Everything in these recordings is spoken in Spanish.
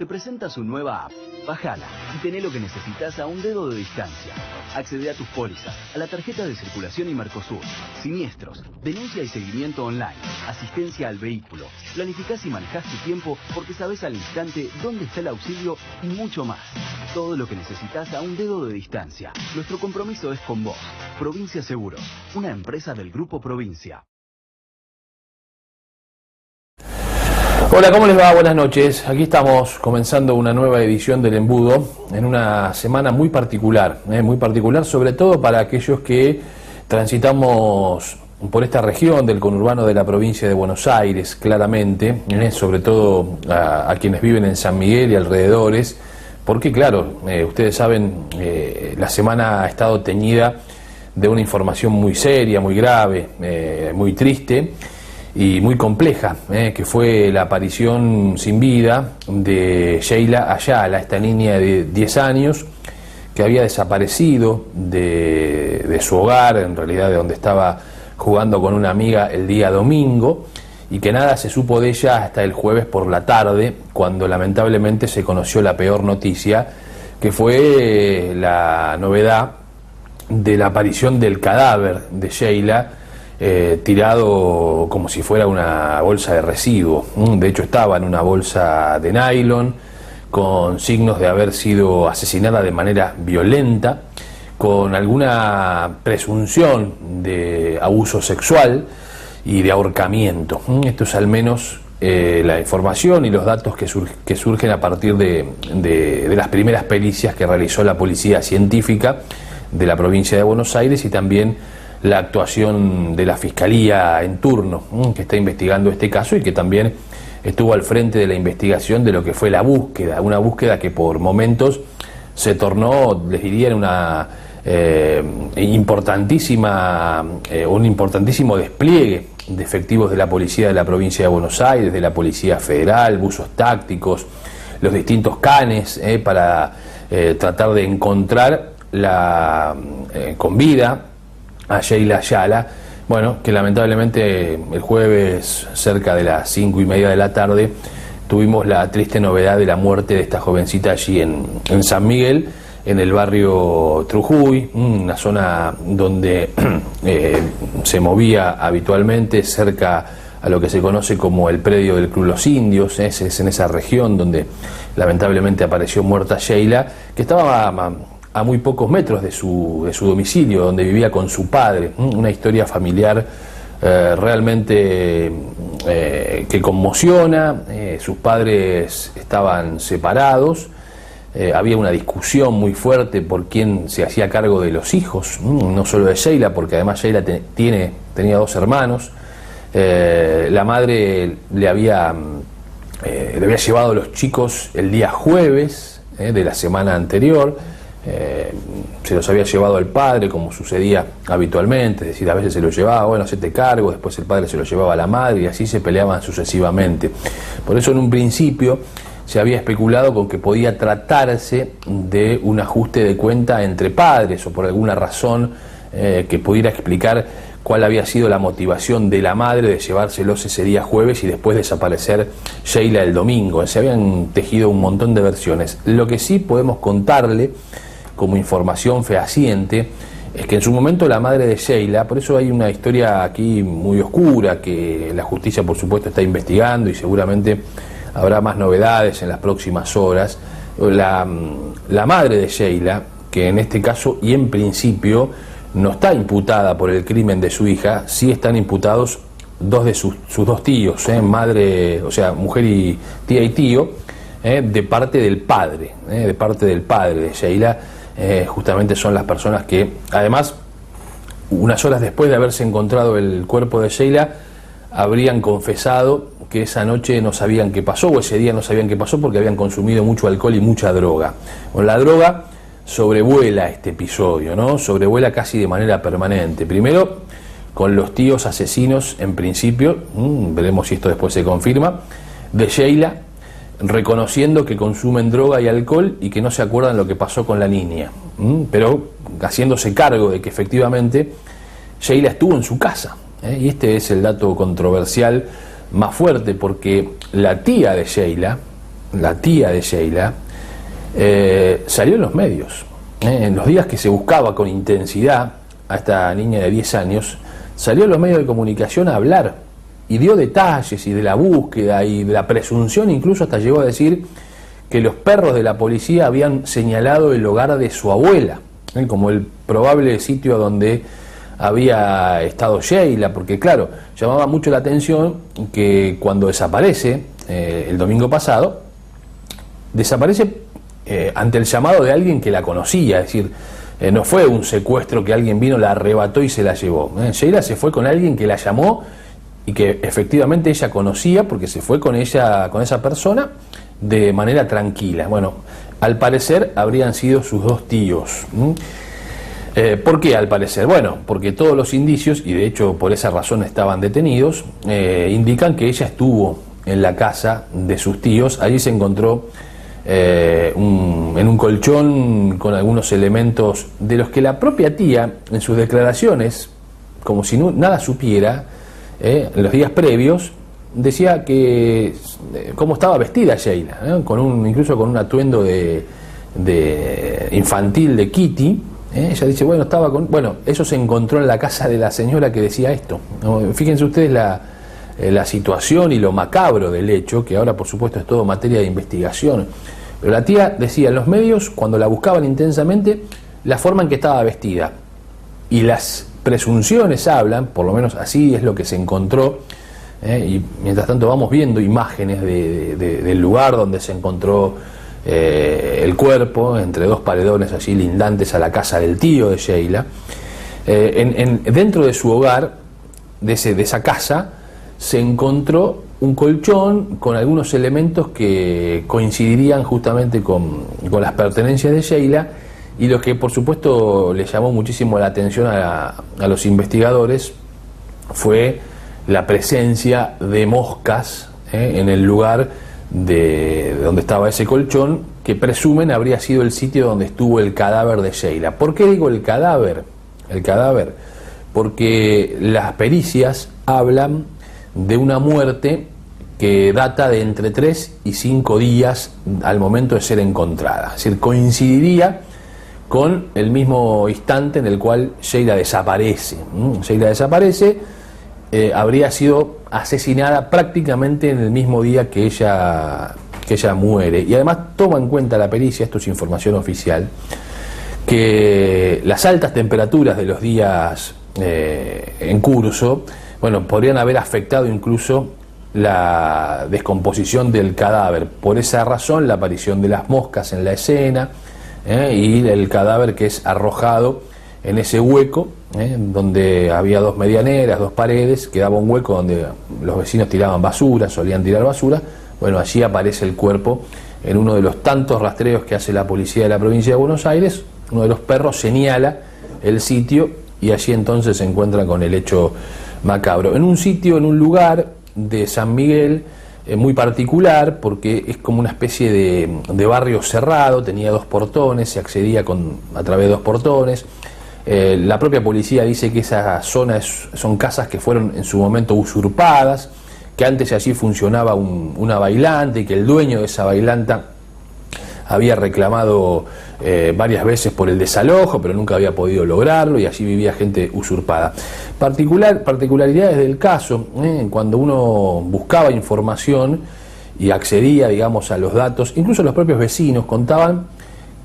te presenta su nueva app. Bájala y tené lo que necesitas a un dedo de distancia. Accede a tus pólizas, a la tarjeta de circulación y Mercosur, siniestros, denuncia y seguimiento online, asistencia al vehículo. Planificás y manejás tu tiempo porque sabes al instante dónde está el auxilio y mucho más. Todo lo que necesitas a un dedo de distancia. Nuestro compromiso es con vos. Provincia Seguros, una empresa del Grupo Provincia. Hola, ¿cómo les va? Buenas noches. Aquí estamos comenzando una nueva edición del Embudo en una semana muy particular sobre todo para aquellos que transitamos por esta región del conurbano de la provincia de Buenos Aires, claramente, sobre todo a quienes viven en San Miguel y alrededores, porque claro, ustedes saben, la semana ha estado teñida de una información muy seria, muy grave, muy triste y muy compleja, que fue la aparición sin vida de Sheila Ayala, esta niña de 10 años que había desaparecido de su hogar, en realidad de donde estaba jugando con una amiga el día domingo, y que nada se supo de ella hasta el jueves por la tarde, cuando lamentablemente se conoció la peor noticia, que fue la novedad de la aparición del cadáver de Sheila, tirado como si fuera una bolsa de residuo. De hecho estaba en una bolsa de nylon, con signos de haber sido asesinada de manera violenta, con alguna presunción de abuso sexual y de ahorcamiento. Esto es al menos la información y los datos que surgen a partir de las primeras pericias que realizó la policía científica de la provincia de Buenos Aires y también la actuación de la Fiscalía en turno, que está investigando este caso y que también estuvo al frente de la investigación de lo que fue la búsqueda, una búsqueda que por momentos se tornó, les diría, en una un importantísimo despliegue de efectivos de la policía de la provincia de Buenos Aires, de la Policía Federal, buzos tácticos, los distintos canes, para tratar de encontrar con vida a Sheila Ayala, bueno, que lamentablemente el jueves cerca de las 5:30 de la tarde tuvimos la triste novedad de la muerte de esta jovencita allí en San Miguel, en el barrio Trujuy, una zona donde se movía habitualmente, cerca a lo que se conoce como el predio del Club Los Indios. Es en esa región donde lamentablemente apareció muerta Sheila, que estaba a muy pocos metros de su domicilio, donde vivía con su padre. Una historia familiar realmente que conmociona. Sus padres estaban separados, había una discusión muy fuerte por quién se hacía cargo de los hijos, no solo de Sheila, porque además Sheila tenía 2 hermanos. La madre le había llevado a los chicos el día jueves de la semana anterior. Se los había llevado al padre, como sucedía habitualmente, es decir, a veces se los llevaba, bueno, hacete cargo, después el padre se los llevaba a la madre y así se peleaban sucesivamente. Por eso en un principio se había especulado con que podía tratarse de un ajuste de cuenta entre padres o por alguna razón que pudiera explicar cuál había sido la motivación de la madre de llevárselos ese día jueves y después desaparecer Sheila el domingo. Se habían tejido un montón de versiones. Lo que sí podemos contarle como información fehaciente es que en su momento la madre de Sheila, por eso hay una historia aquí muy oscura que la justicia por supuesto está investigando y seguramente habrá más novedades en las próximas horas. La madre de Sheila, que en este caso y en principio no está imputada por el crimen de su hija, sí están imputados 2 de sus 2 tíos, madre, o sea, mujer y tío, de parte del padre, de Sheila. Justamente son las personas que, además, unas horas después de haberse encontrado el cuerpo de Sheila, habrían confesado que esa noche no sabían qué pasó, o ese día no sabían qué pasó porque habían consumido mucho alcohol y mucha droga. Con la droga sobrevuela este episodio, ¿no? Sobrevuela casi de manera permanente. Primero, con los tíos asesinos, en principio, veremos si esto después se confirma, de Sheila, reconociendo que consumen droga y alcohol y que no se acuerdan lo que pasó con la niña, pero haciéndose cargo de que efectivamente Sheila estuvo en su casa, y este es el dato controversial más fuerte, porque la tía de Sheila, la tía de Sheila, salió en los medios. En los días que se buscaba con intensidad a esta niña de 10 años, salió en los medios de comunicación a hablar y dio detalles y de la búsqueda y de la presunción, incluso hasta llegó a decir que los perros de la policía habían señalado el hogar de su abuela como el probable sitio donde había estado Sheila, porque claro, llamaba mucho la atención que cuando desaparece el domingo pasado, desaparece ante el llamado de alguien que la conocía, es decir, no fue un secuestro que alguien vino, la arrebató y se la llevó. Sheila se fue con alguien que la llamó y que efectivamente ella conocía, porque se fue con ella, con esa persona, de manera tranquila. Bueno, al parecer habrían sido sus dos tíos. ¿Por qué al parecer? Bueno, porque todos los indicios, y de hecho por esa razón estaban detenidos, indican que ella estuvo en la casa de sus tíos. Allí se encontró en un colchón con algunos elementos de los que la propia tía, en sus declaraciones, como si nada supiera, en los días previos, decía que cómo estaba vestida Sheila, incluso con un atuendo de infantil de Kitty. Ella dice, bueno, eso se encontró en la casa de la señora que decía esto. Fíjense ustedes la situación y lo macabro del hecho, que ahora por supuesto es todo materia de investigación. Pero la tía decía en los medios, cuando la buscaban intensamente, la forma en que estaba vestida. Y las presunciones hablan, por lo menos así es lo que se encontró, y mientras tanto vamos viendo imágenes del lugar donde se encontró el cuerpo, entre dos paredones allí lindantes a la casa del tío de Sheila. Dentro de su hogar, de esa casa, se encontró un colchón con algunos elementos que coincidirían justamente con las pertenencias de Sheila, y lo que por supuesto le llamó muchísimo la atención a los investigadores fue la presencia de moscas en el lugar de donde estaba ese colchón, que presumen habría sido el sitio donde estuvo el cadáver de Sheila. ¿Por qué digo el cadáver? El cadáver, porque las pericias hablan de una muerte que data de entre 3 y 5 días al momento de ser encontrada. Es decir, coincidiría con el mismo instante en el cual Sheila desaparece. Sheila desaparece, habría sido asesinada prácticamente en el mismo día que ella muere. Y además toma en cuenta la pericia, esto es información oficial, que las altas temperaturas de los días en curso, bueno, podrían haber afectado incluso la descomposición del cadáver. Por esa razón, la aparición de las moscas en la escena, y el cadáver que es arrojado en ese hueco, donde había dos medianeras, dos paredes, quedaba un hueco donde los vecinos tiraban basura, solían tirar basura. Bueno, allí aparece el cuerpo en uno de los tantos rastreos que hace la policía de la provincia de Buenos Aires. Uno de los perros señala el sitio y allí entonces se encuentra con el hecho macabro. En un sitio, en un lugar de San Miguel muy particular, porque es como una especie de barrio cerrado, tenía 2 portones, se accedía a través de 2 portones. La propia policía dice que esa zona son casas que fueron en su momento usurpadas, que antes allí funcionaba una bailante y que el dueño de esa bailanta había reclamado varias veces por el desalojo, pero nunca había podido lograrlo, y allí vivía gente usurpada. Particularidades del caso, cuando uno buscaba información y accedía, digamos, a los datos, incluso los propios vecinos contaban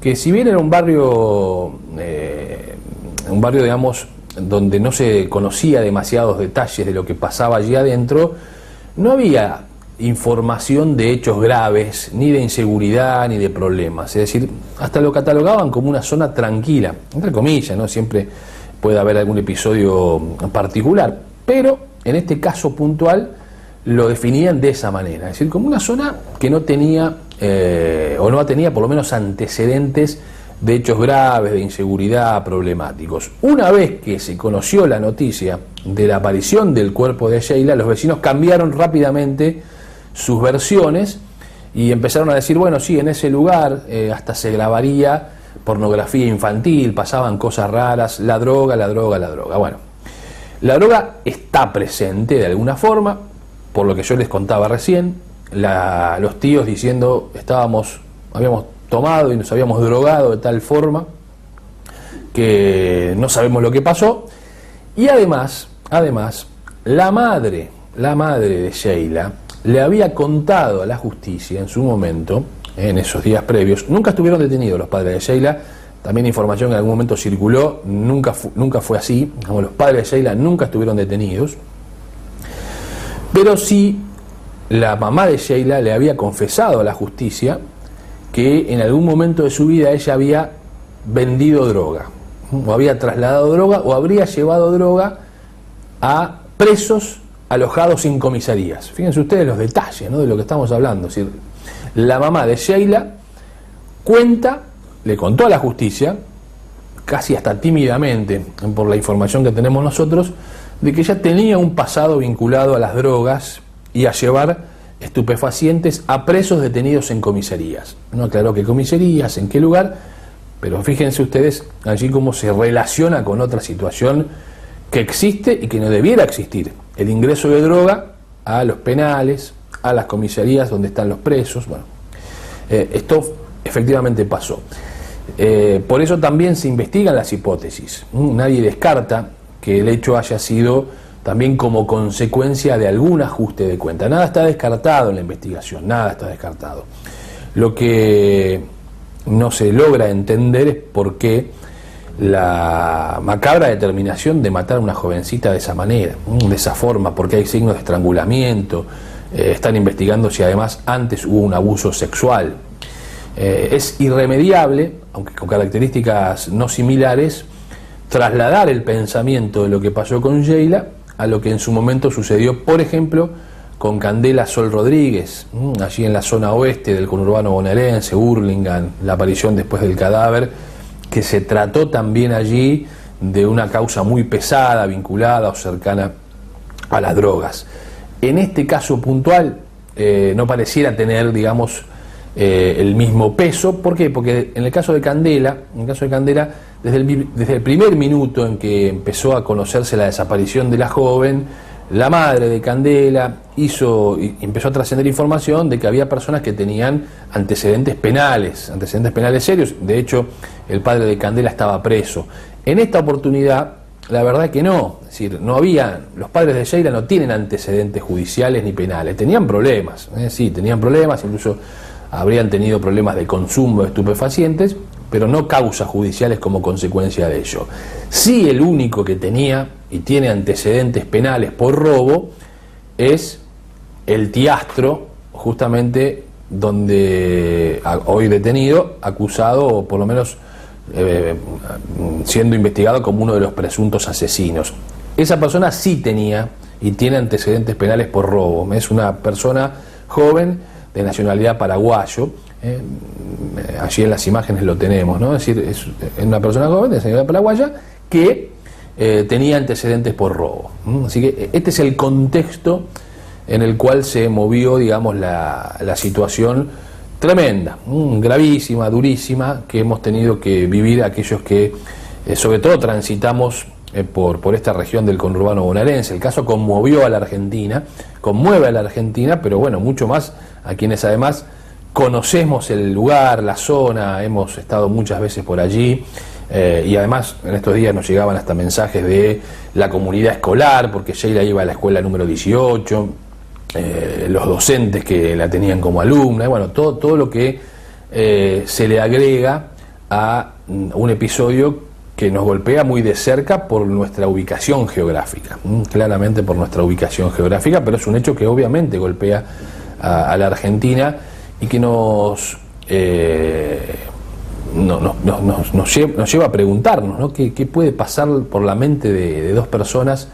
que si bien era un barrio, digamos, donde no se conocía demasiados detalles de lo que pasaba allí adentro, no había información de hechos graves, ni de inseguridad, ni de problemas. Es decir, hasta lo catalogaban como una zona tranquila, entre comillas, ¿no? Siempre puede haber algún episodio particular, pero en este caso puntual lo definían de esa manera, es decir, como una zona que no tenía, o no tenía por lo menos antecedentes de hechos graves, de inseguridad, problemáticos. Una vez que se conoció la noticia de la aparición del cuerpo de Sheila, los vecinos cambiaron rápidamente sus versiones y empezaron a decir, bueno, sí, en ese lugar hasta se grabaría pornografía infantil, pasaban cosas raras, la droga. Bueno, la droga está presente de alguna forma, por lo que yo les contaba recién, los tíos diciendo habíamos tomado y nos habíamos drogado de tal forma que no sabemos lo que pasó. Y además, la madre de Sheila le había contado a la justicia en su momento, en esos días previos, nunca estuvieron detenidos los padres de Sheila, también información que en algún momento circuló, nunca fue así, como los padres de Sheila nunca estuvieron detenidos, pero sí la mamá de Sheila le había confesado a la justicia que en algún momento de su vida ella había vendido droga, o había trasladado droga, o habría llevado droga a presos alojados en comisarías. Fíjense ustedes los detalles, ¿no?, de lo que estamos hablando. Es decir, la mamá de Sheila le contó a la justicia, casi hasta tímidamente, por la información que tenemos nosotros, de que ella tenía un pasado vinculado a las drogas y a llevar estupefacientes a presos detenidos en comisarías. No aclaró qué comisarías, en qué lugar, pero fíjense ustedes allí cómo se relaciona con otra situación que existe y que no debiera existir: el ingreso de droga a los penales, a las comisarías donde están los presos. Bueno, esto efectivamente pasó. Por eso también se investigan las hipótesis. Nadie descarta que el hecho haya sido también como consecuencia de algún ajuste de cuenta. Nada está descartado en la investigación, nada está descartado. Lo que no se logra entender es por qué la macabra determinación de matar a una jovencita de esa manera, de esa forma, porque hay signos de estrangulamiento. Están investigando si además antes hubo un abuso sexual. Es irremediable, aunque con características no similares, trasladar el pensamiento de lo que pasó con Sheila a lo que en su momento sucedió, por ejemplo, con Candela Sol Rodríguez, allí en la zona oeste del conurbano bonaerense, Hurlingham, la aparición después del cadáver, que se trató también allí de una causa muy pesada, vinculada o cercana a las drogas. En este caso puntual no pareciera tener, digamos, el mismo peso. ¿Por qué? Porque en el caso de Candela, desde el primer minuto en que empezó a conocerse la desaparición de la joven, la madre de Candela empezó a trascender información de que había personas que tenían antecedentes penales serios. De hecho, el padre de Candela estaba preso. En esta oportunidad, la verdad que no. Es decir, los padres de Sheila no tienen antecedentes judiciales ni penales. Tenían problemas, sí, tenían problemas, incluso habrían tenido problemas de consumo de estupefacientes, pero no causas judiciales como consecuencia de ello. Sí, el único que tenía y tiene antecedentes penales por robo es el tiastro, justamente donde hoy detenido, acusado, o por lo menos siendo investigado como uno de los presuntos asesinos. Esa persona sí tenía y tiene antecedentes penales por robo. Es una persona joven de nacionalidad paraguayo. Allí en las imágenes lo tenemos, ¿no? Es decir, es una persona joven de nacionalidad paraguaya que tenía antecedentes por robo. Así que este es el contexto en el cual se movió, digamos, la situación tremenda, gravísima, durísima, que hemos tenido que vivir aquellos que sobre todo transitamos por esta región del conurbano bonaerense. El caso conmueve a la Argentina, pero bueno, mucho más a quienes además conocemos el lugar, la zona, hemos estado muchas veces por allí, y además en estos días nos llegaban hasta mensajes de la comunidad escolar, porque Sheila iba a la escuela número 18, los docentes que la tenían como alumna, y bueno, todo lo que se le agrega a un episodio que nos golpea muy de cerca por nuestra ubicación geográfica, claramente por nuestra ubicación geográfica, pero es un hecho que obviamente golpea a la Argentina y que nos lleva a preguntarnos, ¿no? ¿Qué puede pasar por la mente de dos personas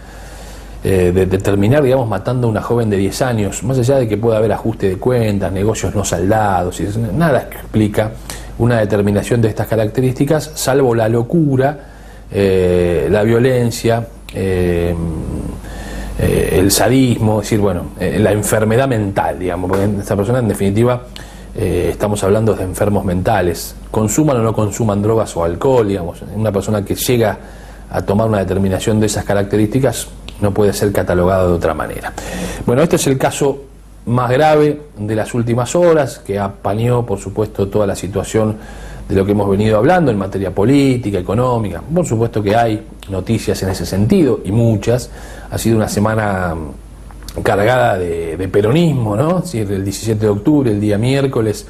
de terminar, digamos, matando a una joven de 10 años, más allá de que pueda haber ajuste de cuentas, negocios no saldados, y nada explica una determinación de estas características, salvo la locura, la violencia, el sadismo, es decir, bueno, la enfermedad mental, digamos, porque esta persona en definitiva estamos hablando de enfermos mentales, consuman o no consuman drogas o alcohol, digamos, una persona que llega a tomar una determinación de esas características no puede ser catalogado de otra manera. Bueno, este es el caso más grave de las últimas horas, que apañó, por supuesto, toda la situación de lo que hemos venido hablando en materia política, económica. Por supuesto que hay noticias en ese sentido, y muchas. Ha sido una semana cargada de peronismo, ¿no? Es decir, el 17 de octubre, el día miércoles,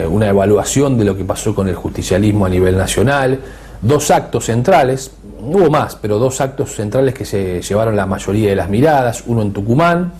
una evaluación de lo que pasó con el justicialismo a nivel nacional, dos actos centrales, hubo más, pero dos actos centrales que se llevaron la mayoría de las miradas, uno en Tucumán,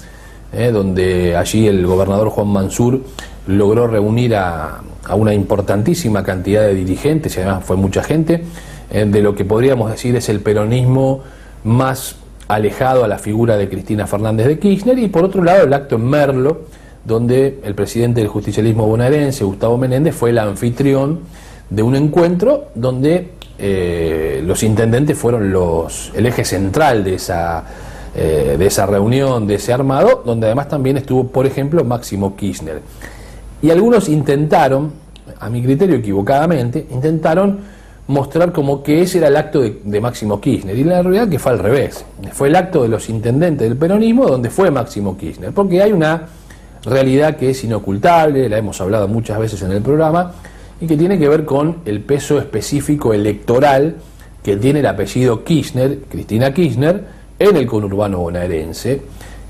donde allí el gobernador Juan Mansur logró reunir a una importantísima cantidad de dirigentes, y además fue mucha gente, de lo que podríamos decir es el peronismo más alejado a la figura de Cristina Fernández de Kirchner, y por otro lado el acto en Merlo, donde el presidente del justicialismo bonaerense, Gustavo Menéndez, fue el anfitrión de un encuentro donde los intendentes fueron el eje central de esa reunión, de ese armado, donde además también estuvo, por ejemplo, Máximo Kirchner. Y algunos intentaron, a mi criterio equivocadamente, mostrar como que ese era el acto de Máximo Kirchner, y la realidad que fue al revés. Fue el acto de los intendentes del peronismo donde fue Máximo Kirchner, porque hay una realidad que es inocultable, la hemos hablado muchas veces en el programa, y que tiene que ver con el peso específico electoral que tiene el apellido Kirchner, Cristina Kirchner, en el conurbano bonaerense,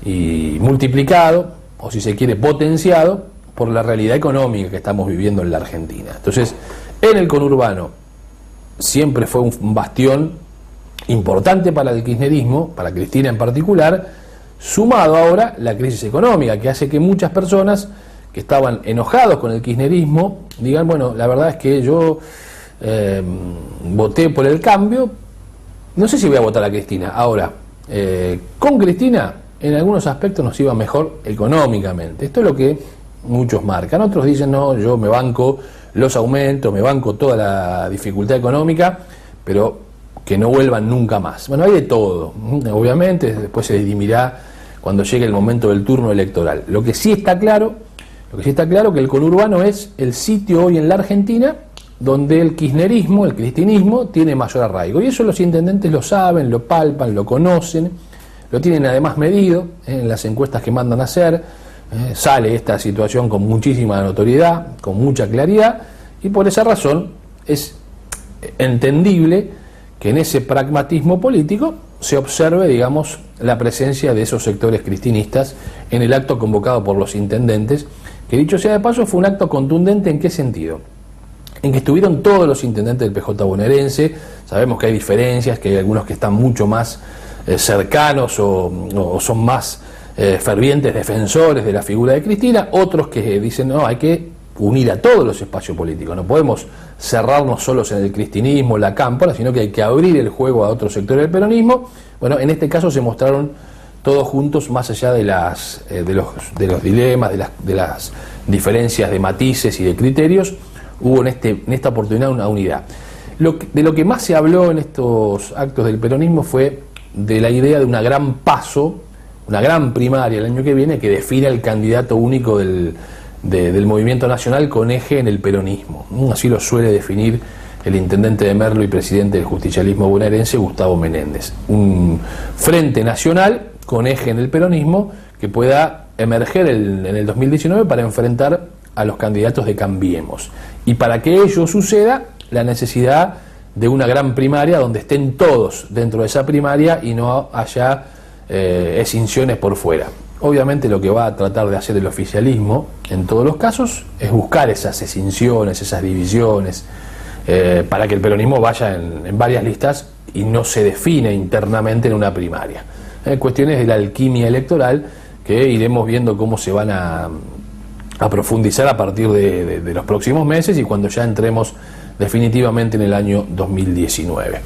y multiplicado, o si se quiere potenciado, por la realidad económica que estamos viviendo en la Argentina. Entonces, en el conurbano siempre fue un bastión importante para el kirchnerismo, para Cristina en particular, sumado ahora la crisis económica, que hace que muchas personas que estaban enojados con el kirchnerismo digan, bueno, la verdad es que yo voté por el cambio, no sé si voy a votar a Cristina. Ahora, con Cristina en algunos aspectos nos iba mejor económicamente. Esto es lo que muchos marcan. Otros dicen, no, yo me banco los aumentos, me banco toda la dificultad económica, pero que no vuelvan nunca más. Bueno, hay de todo, obviamente, después se dirimirá cuando llegue el momento del turno electoral. Lo que sí está claro que el conurbano es el sitio hoy en la Argentina donde el kirchnerismo, el cristinismo, tiene mayor arraigo. Y eso los intendentes lo saben, lo palpan, lo conocen, lo tienen además medido en las encuestas que mandan a hacer. Sale esta situación con muchísima notoriedad, con mucha claridad, y por esa razón es entendible que en ese pragmatismo político se observe, digamos, la presencia de esos sectores cristinistas en el acto convocado por los intendentes, que dicho sea de paso fue un acto contundente. ¿En qué sentido? En que estuvieron todos los intendentes del PJ bonaerense. Sabemos que hay diferencias, que hay algunos que están mucho más cercanos o son más fervientes defensores de la figura de Cristina, otros que dicen, no, hay que unir a todos los espacios políticos, no podemos cerrarnos solos en el cristinismo, la cámpora, sino que hay que abrir el juego a otros sectores del peronismo. Bueno, en este caso se mostraron todos juntos, más allá de los dilemas, de las diferencias de matices y de criterios, hubo en esta oportunidad una unidad. De lo que más se habló en estos actos del peronismo fue de la idea de una gran paso, una gran primaria el año que viene, que defina el candidato único del movimiento nacional con eje en el peronismo. Así lo suele definir el intendente de Merlo y presidente del justicialismo bonaerense, Gustavo Menéndez. Un frente nacional con eje en el peronismo que pueda emerger en el 2019 para enfrentar a los candidatos de Cambiemos. Y para que ello suceda, la necesidad de una gran primaria donde estén todos dentro de esa primaria y no haya escinciones por fuera. Obviamente lo que va a tratar de hacer el oficialismo en todos los casos es buscar esas escinciones, esas divisiones, para que el peronismo vaya en varias listas y no se define internamente en una primaria. Cuestiones de la alquimia electoral que iremos viendo cómo se van a profundizar a partir de los próximos meses y cuando ya entremos definitivamente en el año 2019.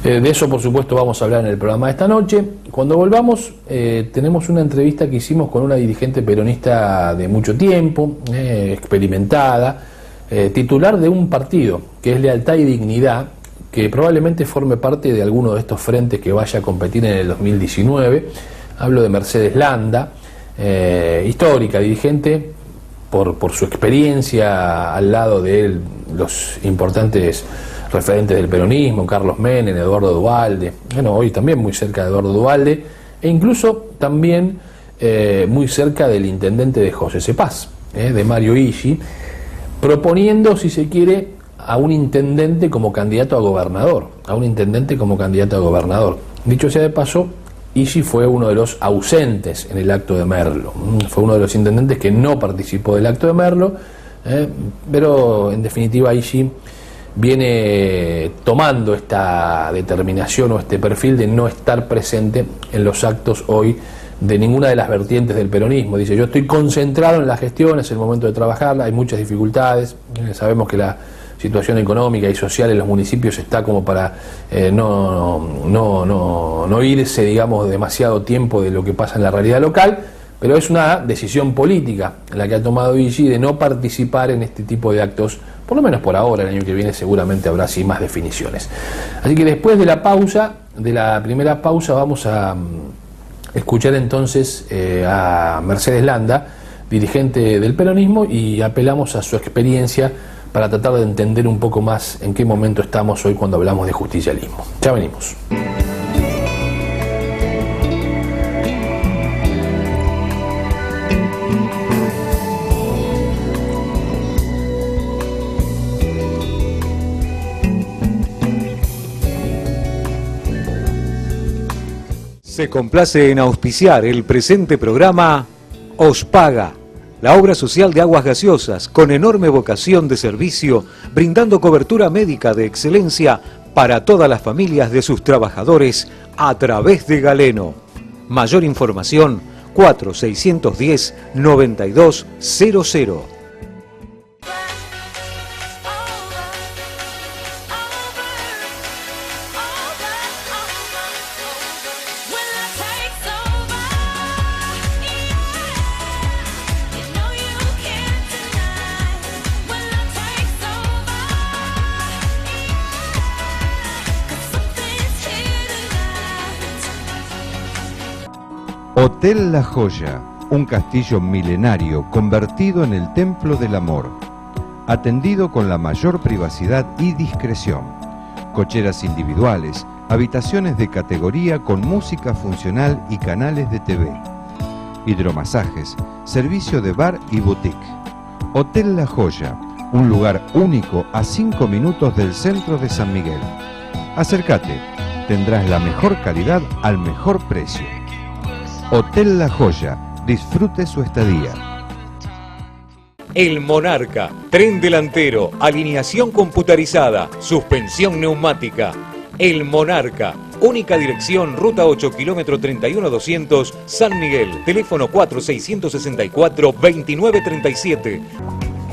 De eso, por supuesto, vamos a hablar en el programa de esta noche. Cuando volvamos, tenemos una entrevista que hicimos con una dirigente peronista de mucho tiempo, experimentada, titular de un partido que es Lealtad y Dignidad, que probablemente forme parte de alguno de estos frentes que vaya a competir en el 2019. Hablo de Mercedes Landa, histórica dirigente, por su experiencia al lado de los importantes referentes del peronismo, Carlos Menem, Eduardo Duhalde, bueno, hoy también muy cerca de Eduardo Duhalde, e incluso también muy cerca del intendente de José Cepaz, de Mario Ishi, proponiendo, si se quiere, a un intendente como candidato a gobernador, Dicho sea de paso, Ishi fue uno de los ausentes en el acto de Merlo, fue uno de los intendentes que no participó del acto de Merlo, pero en definitiva Ishi viene tomando esta determinación o este perfil de no estar presente en los actos hoy de ninguna de las vertientes del peronismo. Dice, yo estoy concentrado en la gestión, es el momento de trabajarla, hay muchas dificultades, sabemos que la situación económica y social en los municipios está como para no irse, digamos, demasiado tiempo de lo que pasa en la realidad local, pero es una decisión política la que ha tomado Ishi de no participar en este tipo de actos, por lo menos por ahora. El año que viene seguramente habrá sí más definiciones. Así que después de la pausa, de la primera pausa, vamos a escuchar entonces a Mercedes Landa, dirigente del peronismo, y apelamos a su experiencia para tratar de entender un poco más en qué momento estamos hoy cuando hablamos de justicialismo. Ya venimos. Se complace en auspiciar el presente programa Ospaga, la obra social de aguas gaseosas con enorme vocación de servicio, brindando cobertura médica de excelencia para todas las familias de sus trabajadores a través de Galeno. Mayor información 4610-9200. Hotel La Joya, un castillo milenario convertido en el templo del amor, atendido con la mayor privacidad y discreción, cocheras individuales, habitaciones de categoría con música funcional y canales de TV, hidromasajes, servicio de bar y boutique. Hotel La Joya, un lugar único a 5 minutos del centro de San Miguel. Acércate, tendrás la mejor calidad al mejor precio. Hotel La Joya, disfrute su estadía. El Monarca, tren delantero, alineación computarizada, suspensión neumática. El Monarca, única dirección, ruta 8, kilómetro 31200, San Miguel, teléfono 4664-2937.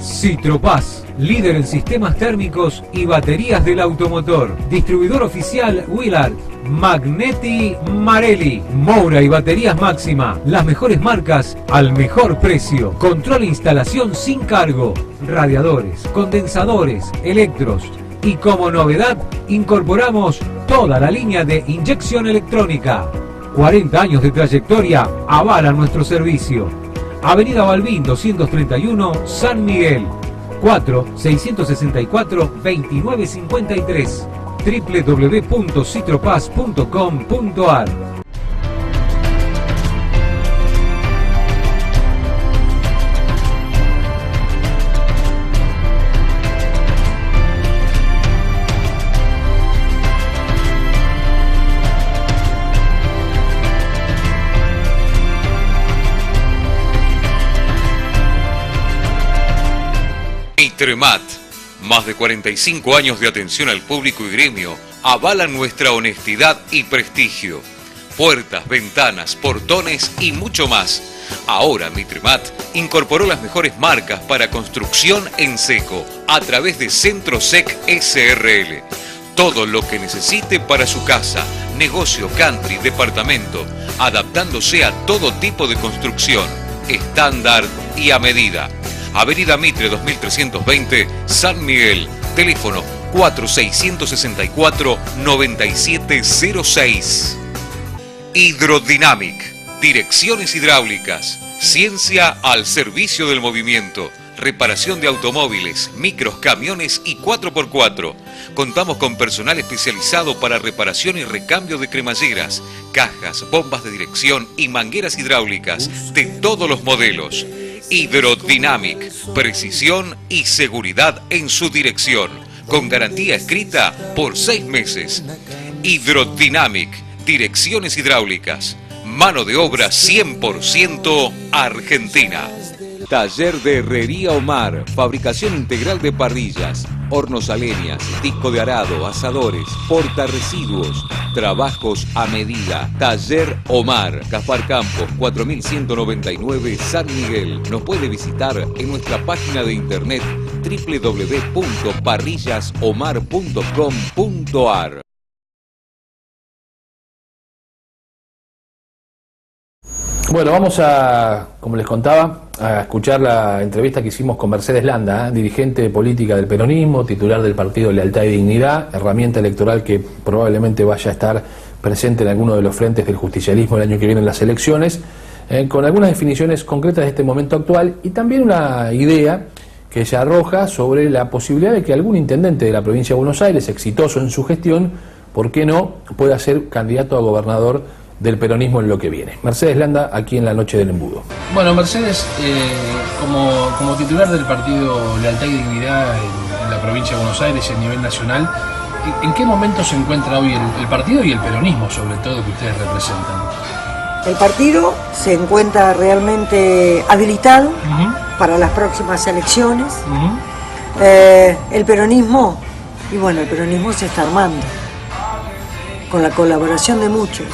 Citropaz, líder en sistemas térmicos y baterías del automotor. Distribuidor oficial Willard, Magneti Marelli, Moura y baterías Máxima. Las mejores marcas al mejor precio. Control e instalación sin cargo. Radiadores, condensadores, electros. Y como novedad, incorporamos toda la línea de inyección electrónica. 40 años de trayectoria avalan nuestro servicio. Avenida Balbín 231, San Miguel, 4-664-2953, www.citropaz.com.ar. Mitremat, más de 45 años de atención al público y gremio, avalan nuestra honestidad y prestigio. Puertas, ventanas, portones y mucho más. Ahora Mitremat incorporó las mejores marcas para construcción en seco a través de Centrosec SRL. Todo lo que necesite para su casa, negocio, country, departamento, adaptándose a todo tipo de construcción, estándar y a medida. Avenida Mitre 2320, San Miguel, teléfono 4664-9706. Hydrodynamic, direcciones hidráulicas, ciencia al servicio del movimiento, reparación de automóviles, micros, camiones y 4x4. Contamos con personal especializado para reparación y recambio de cremalleras, cajas, bombas de dirección y mangueras hidráulicas de todos los modelos. Hydrodynamic, precisión y seguridad en su dirección, con garantía escrita por 6 meses. Hydrodynamic, direcciones hidráulicas, mano de obra 100% argentina. Taller de Herrería Omar, fabricación integral de parrillas, hornos a leñas, disco de arado, asadores, portarresiduos, trabajos a medida. Taller Omar, Gaspar Campos, 4199 San Miguel. Nos puede visitar en nuestra página de internet www.parrillasomar.com.ar. Bueno, vamos a, como les contaba, a escuchar la entrevista que hicimos con Mercedes Landa, dirigente política del peronismo, titular del partido Lealtad y Dignidad, herramienta electoral que probablemente vaya a estar presente en alguno de los frentes del justicialismo el año que viene en las elecciones, con algunas definiciones concretas de este momento actual y también una idea que se arroja sobre la posibilidad de que algún intendente de la provincia de Buenos Aires, exitoso en su gestión, ¿por qué no?, pueda ser candidato a gobernador del peronismo en lo que viene. Mercedes Landa, aquí en La Noche del Embudo. Bueno, Mercedes, como titular del partido Lealtad y Dignidad en la provincia de Buenos Aires y a nivel nacional, ¿en qué momento se encuentra hoy el partido y el peronismo, sobre todo, que ustedes representan? El partido se encuentra realmente habilitado para las próximas elecciones. El peronismo, y bueno, el peronismo se está armando, con la colaboración de muchos.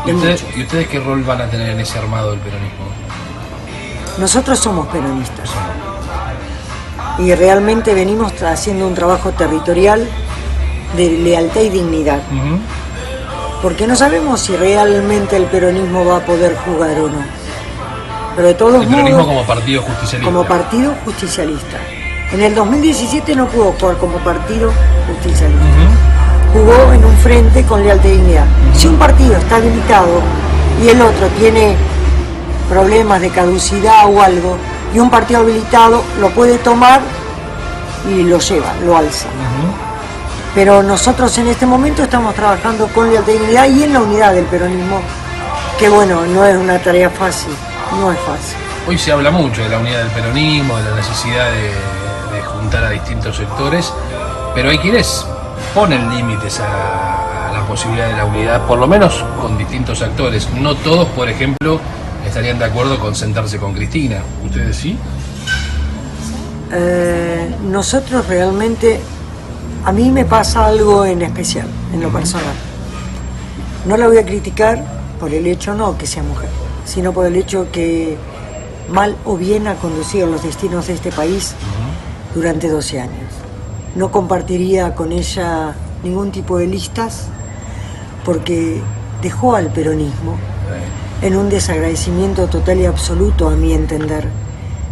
¿Y ustedes qué rol van a tener en ese armado del peronismo? Nosotros somos peronistas. Y realmente venimos haciendo un trabajo territorial de lealtad y dignidad. Porque no sabemos si realmente el peronismo va a poder jugar o no. Pero de todos modos... El peronismo como partido justicialista. Como partido justicialista. En el 2017 no pudo jugar como partido justicialista. Jugó en un frente con lealtad y dignidad. Si un partido está habilitado y el otro tiene problemas de caducidad o algo, y un partido habilitado lo puede tomar y lo lleva, lo alza. Pero nosotros en este momento estamos trabajando con lealtad y dignidad y en la unidad del peronismo, que bueno, no es una tarea fácil, no es fácil. Hoy se habla mucho de la unidad del peronismo, de la necesidad de juntar a distintos sectores, pero hay quienes ponen límites a la posibilidad de la unidad, por lo menos con distintos actores. No todos, por ejemplo, estarían de acuerdo con sentarse con Cristina. ¿Ustedes sí? Nosotros realmente, a mí me pasa algo en especial, en lo personal. No la voy a criticar por el hecho no que sea mujer, sino por el hecho que mal o bien ha conducido los destinos de este país durante 12 años. No compartiría con ella ningún tipo de listas porque dejó al peronismo en un desagradecimiento total y absoluto, a mi entender,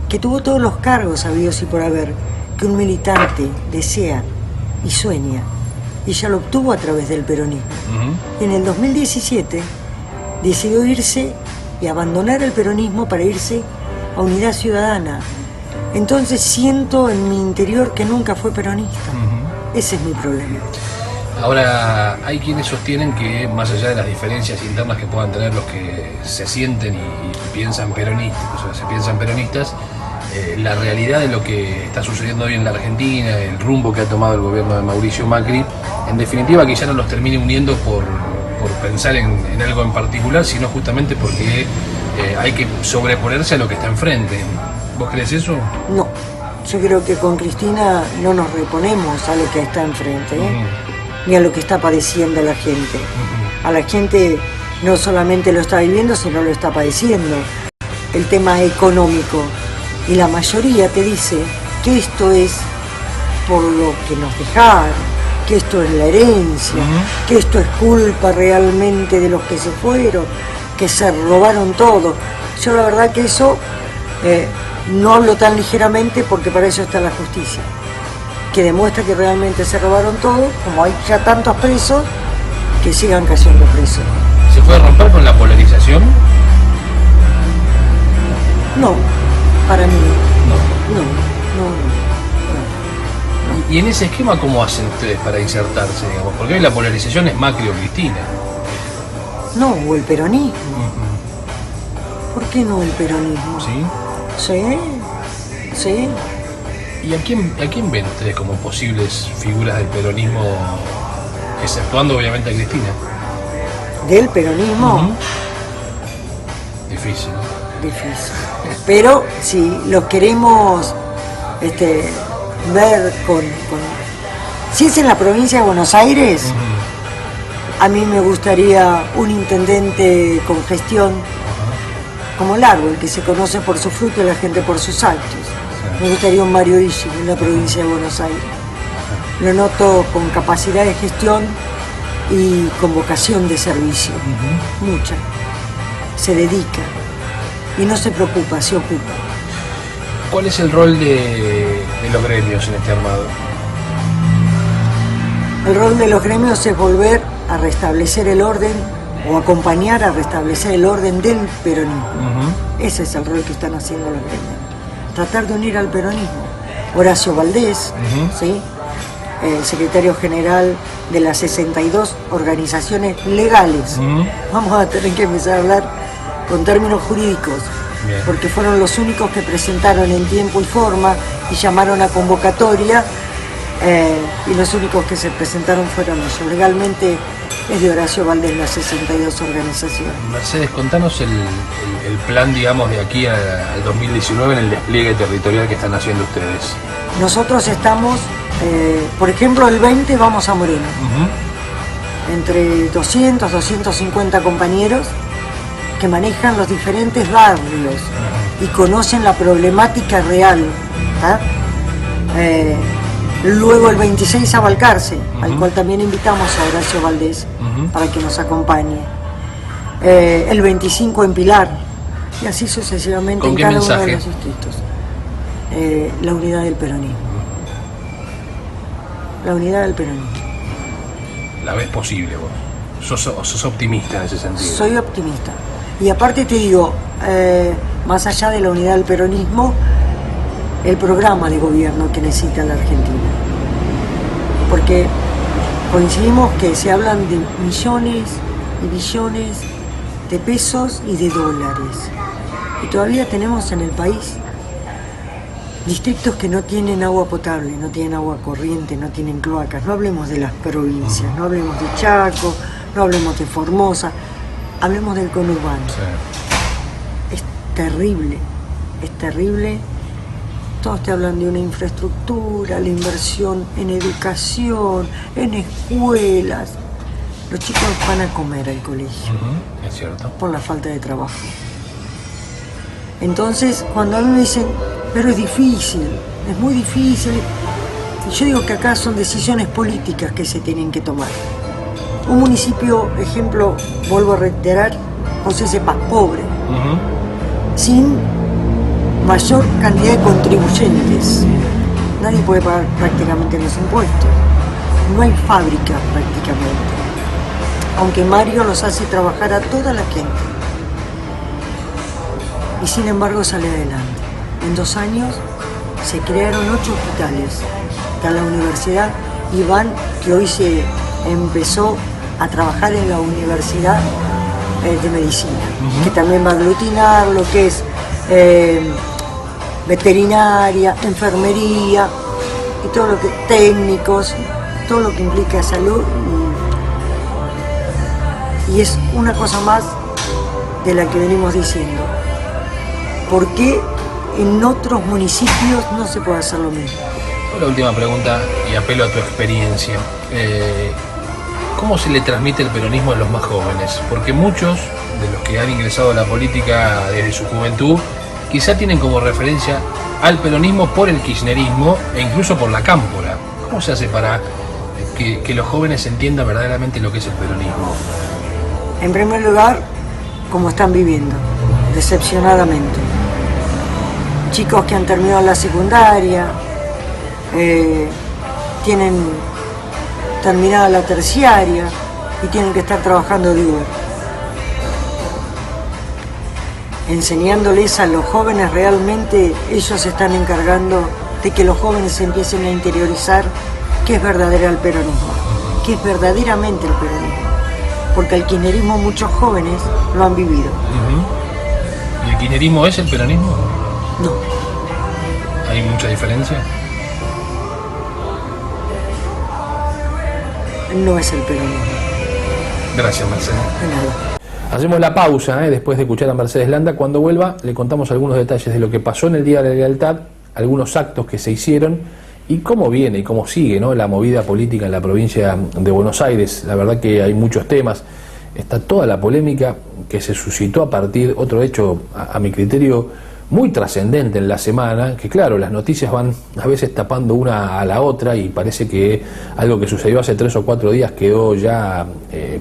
que tuvo todos los cargos habidos y por haber que un militante desea y sueña, y ya lo obtuvo a través del peronismo. En el 2017 decidió irse y abandonar el peronismo para irse a Unidad Ciudadana. Entonces siento en mi interior que nunca fue peronista. Ese es mi problema. Ahora, hay quienes sostienen que, más allá de las diferencias internas que puedan tener los que se sienten y piensan peronistas, o sea, se piensan peronistas, la realidad de lo que está sucediendo hoy en la Argentina, el rumbo que ha tomado el gobierno de Mauricio Macri, en definitiva quizá no los termine uniendo por pensar en algo en particular, sino justamente porque hay que sobreponerse a lo que está enfrente. ¿Vos crees eso? No, yo creo que con Cristina no nos reponemos a lo que está enfrente, ni a lo que está padeciendo la gente. A la gente no solamente lo está viviendo, sino lo está padeciendo. El tema económico. Y la mayoría te dice que esto es por lo que nos dejaron, que esto es la herencia, que esto es culpa realmente de los que se fueron, que se robaron todo. Yo la verdad que eso no hablo tan ligeramente porque para eso está la justicia, que demuestra que realmente se robaron todo, como hay ya tantos presos, que sigan cayendo presos. ¿Se puede romper con la polarización? No, para mí no. Y en ese esquema, ¿cómo hacen ustedes para insertarse, digamos? Porque hoy la polarización es Macri o Cristina. No, o el peronismo. ¿Por qué no el peronismo? ¿Sí? Sí, sí. ¿Y a quién ven ustedes como posibles figuras del peronismo, exceptuando obviamente a Cristina? ¿Del peronismo? Difícil, ¿no? Difícil. Pero si lo queremos ver con... Si es en la provincia de Buenos Aires, a mí me gustaría un intendente con gestión como el árbol, que se conoce por su fruto y la gente por sus actos. Me gustaría un Mario Ishi en la provincia de Buenos Aires. Lo noto con capacidad de gestión y con vocación de servicio. Mucha. Se dedica y no se preocupa, se ocupa. ¿Cuál es el rol de los gremios en este armado? El rol de los gremios es volver a restablecer el orden o acompañar a restablecer el orden del peronismo. Ese es el rol que están haciendo los gremios. Tratar de unir al peronismo. Horacio Valdés, ¿sí? El secretario general de las 62 organizaciones legales. Vamos a tener que empezar a hablar con términos jurídicos, porque fueron los únicos que presentaron en tiempo y forma y llamaron a convocatoria, y los únicos que se presentaron fueron ellos. Legalmente es de Horacio Valdés las 62 organizaciones. Mercedes, contanos el plan, digamos, de aquí al 2019 en el despliegue territorial que están haciendo ustedes. Nosotros estamos, por ejemplo, el 20 vamos a Moreno. Entre 200, 250 compañeros que manejan los diferentes barrios y conocen la problemática real. Luego el 26 a Balcarce, al cual también invitamos a Horacio Valdés para que nos acompañe. El 25 en Pilar, y así sucesivamente en cada uno de los distritos. La unidad del peronismo. La unidad del peronismo. ¿La ves posible vos? ¿Sos optimista en ese sentido? Soy optimista. Y aparte te digo, más allá de la unidad del peronismo, el programa de gobierno que necesita la Argentina. Porque coincidimos que se hablan de millones y billones de pesos y de dólares. Y todavía tenemos en el país distritos que no tienen agua potable, no tienen agua corriente, no tienen cloacas. No hablemos de las provincias, no hablemos de Chaco, no hablemos de Formosa, hablemos del conurbano. Sí. Es terrible, es terrible. Todos te hablan de una infraestructura, la inversión en educación, en escuelas. Los chicos van a comer al colegio. Es cierto. Por la falta de trabajo. Entonces, cuando a mí me dicen, pero es difícil, es muy difícil. Y yo digo que acá son decisiones políticas que se tienen que tomar. Un municipio, ejemplo, vuelvo a reiterar, José Cepaz, pobre, sin mayor cantidad de contribuyentes. Nadie puede pagar prácticamente los impuestos. No hay fábricas prácticamente. Aunque Mario los hace trabajar a toda la gente. Y sin embargo sale adelante. En 2 años se crearon 8 hospitales. Está la universidad Iván, que hoy se empezó a trabajar en la Universidad de Medicina, que también va a aglutinar lo que es veterinaria, enfermería y todo lo que técnicos, todo lo que implica salud, y es una cosa más de la que venimos diciendo. ¿Por qué en otros municipios no se puede hacer lo mismo? La última pregunta, y apelo a tu experiencia. ¿Cómo se le transmite el peronismo a los más jóvenes? Porque muchos de los que han ingresado a la política desde su juventud quizá tienen como referencia al peronismo por el kirchnerismo e incluso por la cámpora. ¿Cómo se hace para que los jóvenes entiendan verdaderamente lo que es el peronismo? En primer lugar, como están viviendo, decepcionadamente. Chicos que han terminado la secundaria, tienen terminada la terciaria y tienen que estar trabajando de Uber. Enseñándoles a los jóvenes realmente, ellos se están encargando de que los jóvenes empiecen a interiorizar qué es verdadero el peronismo, qué es verdaderamente el peronismo. Porque el kirchnerismo muchos jóvenes lo han vivido. ¿Y el kirchnerismo es el peronismo? No. ¿Hay mucha diferencia? No es el peronismo. Gracias, Mercedes. De nada. Hacemos la pausa, después de escuchar a Mercedes Landa. Cuando vuelva le contamos algunos detalles de lo que pasó en el Día de la Lealtad, algunos actos que se hicieron y cómo viene y cómo sigue, ¿no?, la movida política en la provincia de Buenos Aires. La verdad que hay muchos temas. Está toda la polémica que se suscitó a partir, otro hecho a mi criterio muy trascendente en la semana, que claro, las noticias van a veces tapando una a la otra y parece que algo que sucedió hace 3 o 4 días quedó ya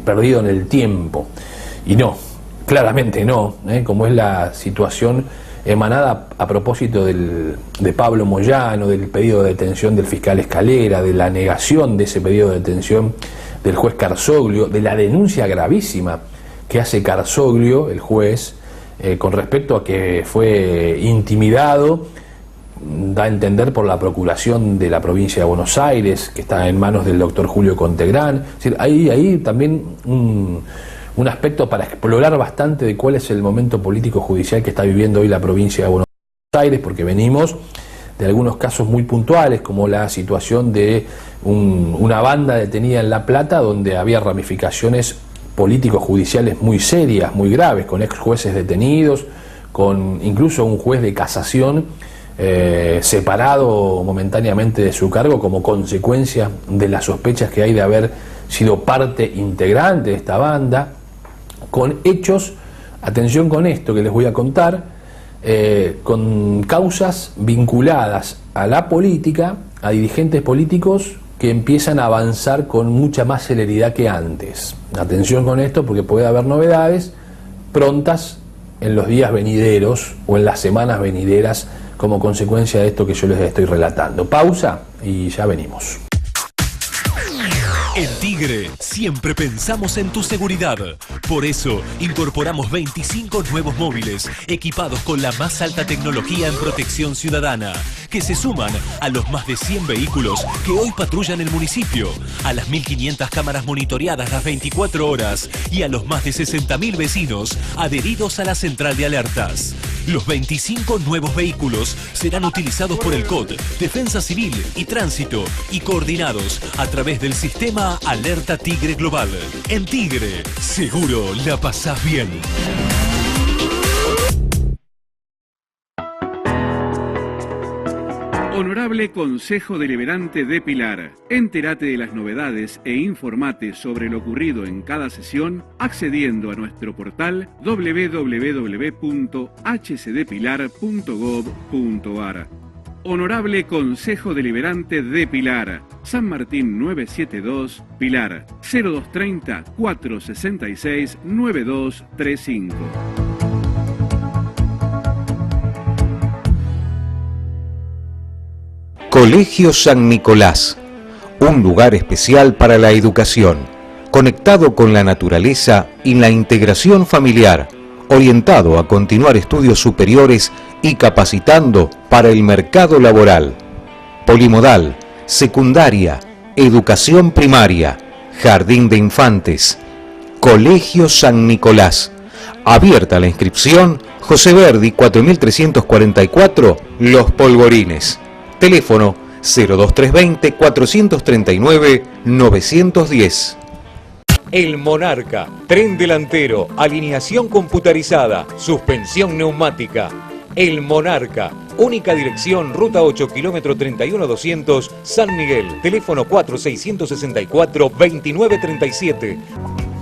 perdido en el tiempo. Y no, claramente no, como es la situación emanada a propósito de Pablo Moyano, del pedido de detención del fiscal Escalera, de la negación de ese pedido de detención del juez Carzoglio, de la denuncia gravísima que hace Carzoglio, el juez, con respecto a que fue intimidado, da a entender, por la Procuración de la provincia de Buenos Aires, que está en manos del doctor Julio Contegrán. Es decir, hay también un aspecto para explorar bastante de cuál es el momento político judicial que está viviendo hoy la provincia de Buenos Aires, porque venimos de algunos casos muy puntuales, como la situación de una banda detenida en La Plata, donde había ramificaciones políticos judiciales muy serias, muy graves, con ex jueces detenidos, con incluso un juez de casación separado momentáneamente de su cargo como consecuencia de las sospechas que hay de haber sido parte integrante de esta banda, con hechos, atención con esto que les voy a contar, con causas vinculadas a la política, a dirigentes políticos que empiezan a avanzar con mucha más celeridad que antes. Atención con esto, porque puede haber novedades prontas en los días venideros o en las semanas venideras como consecuencia de esto que yo les estoy relatando. Pausa y ya venimos. En Tigre siempre pensamos en tu seguridad. Por eso incorporamos 25 nuevos móviles equipados con la más alta tecnología en protección ciudadana, que se suman a los más de 100 vehículos que hoy patrullan el municipio, a las 1.500 cámaras monitoreadas las 24 horas y a los más de 60.000 vecinos adheridos a la central de alertas. Los 25 nuevos vehículos serán utilizados por el COD, Defensa Civil y Tránsito y coordinados a través del sistema Alerta Tigre Global. En Tigre, seguro la pasás bien. Honorable Consejo Deliberante de Pilar, entérate de las novedades e informate sobre lo ocurrido en cada sesión accediendo a nuestro portal www.hcdpilar.gov.ar. Honorable Consejo Deliberante de Pilar, San Martín 972, Pilar, 0230 466 9235. Colegio San Nicolás, un lugar especial para la educación, conectado con la naturaleza y la integración familiar, orientado a continuar estudios superiores y capacitando para el mercado laboral. Polimodal, secundaria, educación primaria, jardín de infantes. Colegio San Nicolás. Abierta la inscripción, José Verdi 4344, Los Polvorines. Teléfono 02320 439 910. El Monarca, tren delantero, alineación computarizada, suspensión neumática. El Monarca, única dirección, ruta 8, kilómetro 31200, San Miguel, teléfono 4664-2937.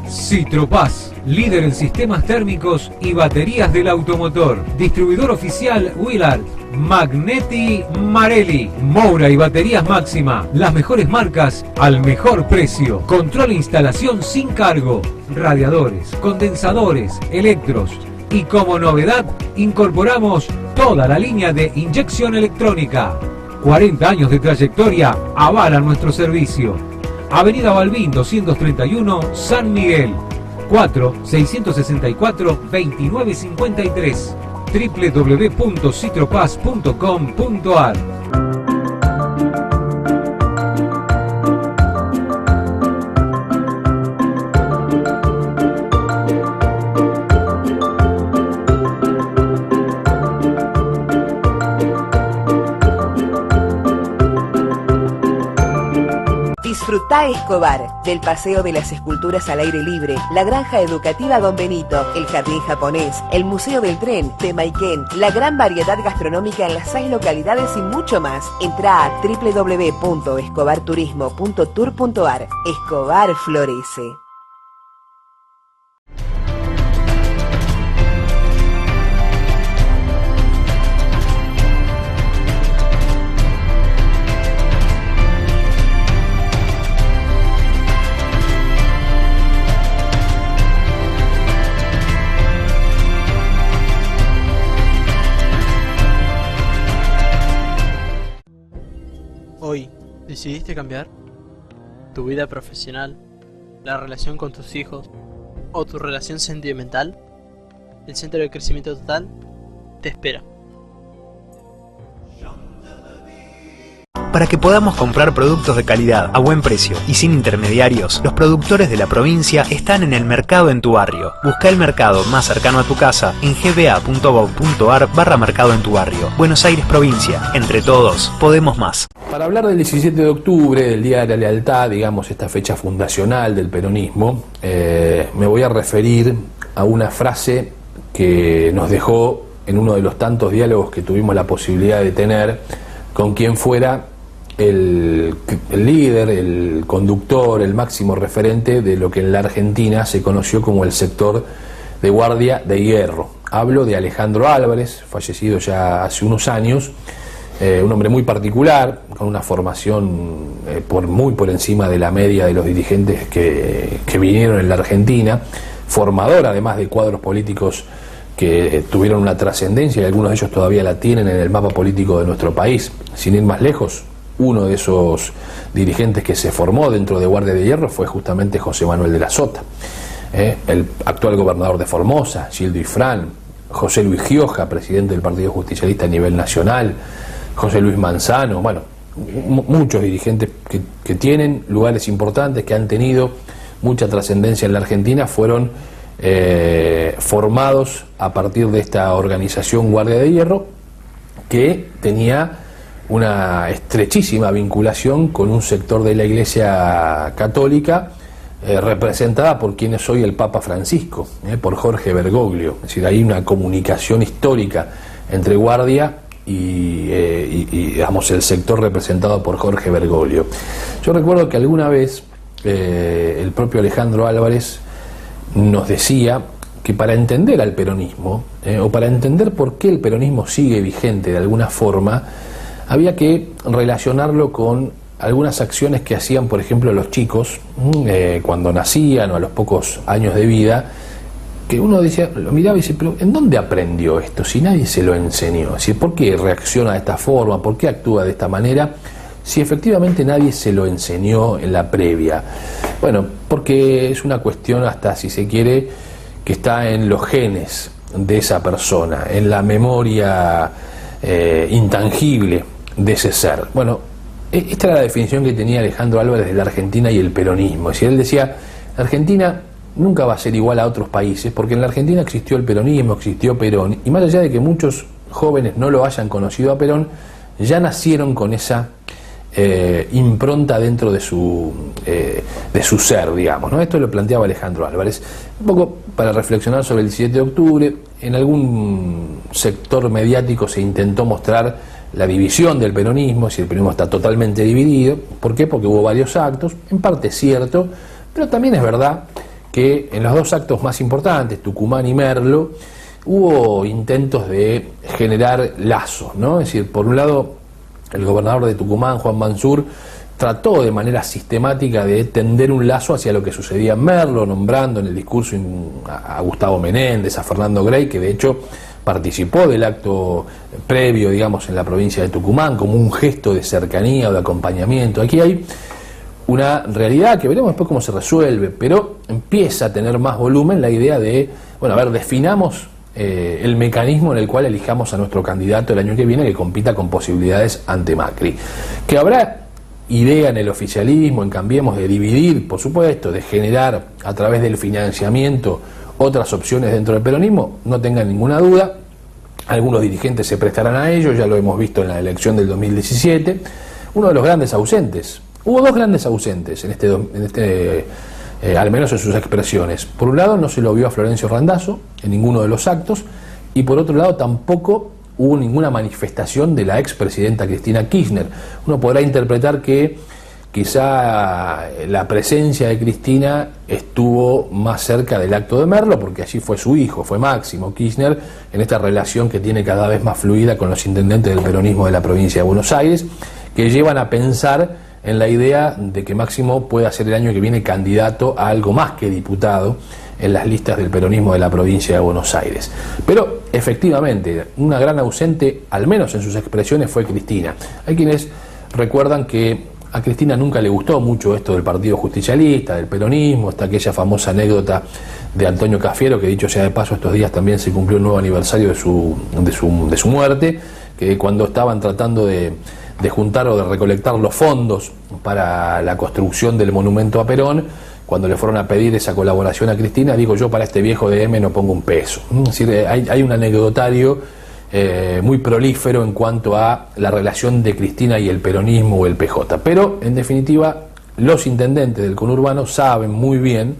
Citropaz, líder en sistemas térmicos y baterías del automotor. Distribuidor oficial Willard, Magneti Marelli, Moura y baterías Máxima. Las mejores marcas al mejor precio. Control e instalación sin cargo. Radiadores, condensadores, electros. Y como novedad, incorporamos toda la línea de inyección electrónica. 40 años de trayectoria avalan nuestro servicio. Avenida Balbín 231, San Miguel. 4-664-2953. www.citropaz.com.ar. Disfrutá Escobar, del Paseo de las Esculturas al aire libre, la Granja Educativa Don Benito, el Jardín Japonés, el Museo del Tren, Temaiken, la gran variedad gastronómica en las 6 localidades y mucho más. Entrá a www.escobarturismo.tour.ar. Escobar florece. Hoy, ¿decidiste cambiar? ¿Tu vida profesional? ¿La relación con tus hijos? ¿O tu relación sentimental? El Centro de Crecimiento Total te espera. Para que podamos comprar productos de calidad a buen precio y sin intermediarios, los productores de la provincia están en el mercado en tu barrio. Busca el mercado más cercano a tu casa en gba.gov.ar/mercado en tu barrio. Buenos Aires Provincia. Entre todos, podemos más. Para hablar del 17 de octubre, del Día de la Lealtad, digamos, esta fecha fundacional del peronismo, me voy a referir a una frase que nos dejó en uno de los tantos diálogos que tuvimos la posibilidad de tener con quien fuera el líder, el conductor, el máximo referente de lo que en la Argentina se conoció como el sector de Guardia de Hierro. Hablo de Alejandro Álvarez, fallecido ya hace unos años, un hombre muy particular, con una formación muy por encima de la media de los dirigentes que vinieron en la Argentina, formador además de cuadros políticos que tuvieron una trascendencia y algunos de ellos todavía la tienen en el mapa político de nuestro país. Sin ir más lejos, uno de esos dirigentes que se formó dentro de Guardia de Hierro fue justamente José Manuel de la Sota, el actual gobernador de Formosa, Gildo Ifrán, José Luis Gioja, presidente del Partido Justicialista a nivel nacional, José Luis Manzano, bueno, muchos dirigentes que tienen lugares importantes, que han tenido mucha trascendencia en la Argentina, fueron formados a partir de esta organización Guardia de Hierro, que tenía una estrechísima vinculación con un sector de la Iglesia Católica representada por quien es hoy el Papa Francisco, por Jorge Bergoglio. Es decir, hay una comunicación histórica entre Guardia y digamos, el sector representado por Jorge Bergoglio. Yo recuerdo que alguna vez el propio Alejandro Álvarez nos decía que para entender al peronismo, o para entender por qué el peronismo sigue vigente de alguna forma, había que relacionarlo con algunas acciones que hacían, por ejemplo, los chicos cuando nacían o a los pocos años de vida, que uno decía, lo miraba y dice, pero ¿en dónde aprendió esto? Si nadie se lo enseñó. Es decir, ¿por qué reacciona de esta forma? ¿Por qué actúa de esta manera? Si efectivamente nadie se lo enseñó en la previa. Bueno, porque es una cuestión, hasta si se quiere, que está en los genes de esa persona, en la memoria intangible de ese ser. Bueno, esta era la definición que tenía Alejandro Álvarez de la Argentina y el peronismo. Es decir, él decía, la Argentina nunca va a ser igual a otros países, porque en la Argentina existió el peronismo, existió Perón, y más allá de que muchos jóvenes no lo hayan conocido a Perón, ya nacieron con esa impronta dentro de su ser, digamos, ¿no? Esto lo planteaba Alejandro Álvarez. Un poco para reflexionar sobre el 17 de octubre, en algún sector mediático se intentó mostrar la división del peronismo, si el peronismo está totalmente dividido. ¿Por qué? Porque hubo varios actos, en parte es cierto, pero también es verdad que en los dos actos más importantes, Tucumán y Merlo, hubo intentos de generar lazos, ¿no? Es decir, por un lado, el gobernador de Tucumán, Juan Mansur, trató de manera sistemática de tender un lazo hacia lo que sucedía en Merlo, nombrando en el discurso a Gustavo Menéndez, a Fernando Grey, que de hecho participó del acto previo, digamos, en la provincia de Tucumán, como un gesto de cercanía o de acompañamiento. Aquí hay una realidad que veremos después cómo se resuelve, pero empieza a tener más volumen la idea de, bueno, a ver, definamos el mecanismo en el cual elijamos a nuestro candidato el año que viene, que compita con posibilidades ante Macri. Que habrá idea en el oficialismo, en Cambiemos, de dividir, por supuesto, de generar a través del financiamiento otras opciones dentro del peronismo, no tengan ninguna duda. Algunos dirigentes se prestarán a ello, ya lo hemos visto en la elección del 2017. Uno de los grandes ausentes Hubo dos grandes ausentes al menos en sus expresiones. Por un lado, no se lo vio a Florencio Randazzo en ninguno de los actos, y por otro lado tampoco hubo ninguna manifestación de la expresidenta Cristina Kirchner. Uno podrá interpretar que quizá la presencia de Cristina estuvo más cerca del acto de Merlo, porque allí fue su hijo, fue Máximo Kirchner, en esta relación que tiene cada vez más fluida con los intendentes del peronismo de la provincia de Buenos Aires, que llevan a pensar en la idea de que Máximo pueda ser el año que viene candidato a algo más que diputado en las listas del peronismo de la provincia de Buenos Aires. Pero efectivamente, una gran ausente, al menos en sus expresiones, fue Cristina. Hay quienes recuerdan que a Cristina nunca le gustó mucho esto del Partido Justicialista, del peronismo, está aquella famosa anécdota de Antonio Cafiero, que dicho sea de paso, estos días también se cumplió un nuevo aniversario de su muerte, que cuando estaban tratando de juntar o de recolectar los fondos para la construcción del monumento a Perón, cuando le fueron a pedir esa colaboración a Cristina, digo, yo para este viejo de M no pongo un peso. Es decir, hay un anecdotario muy prolífero en cuanto a la relación de Cristina y el peronismo o el PJ. Pero, en definitiva, los intendentes del conurbano saben muy bien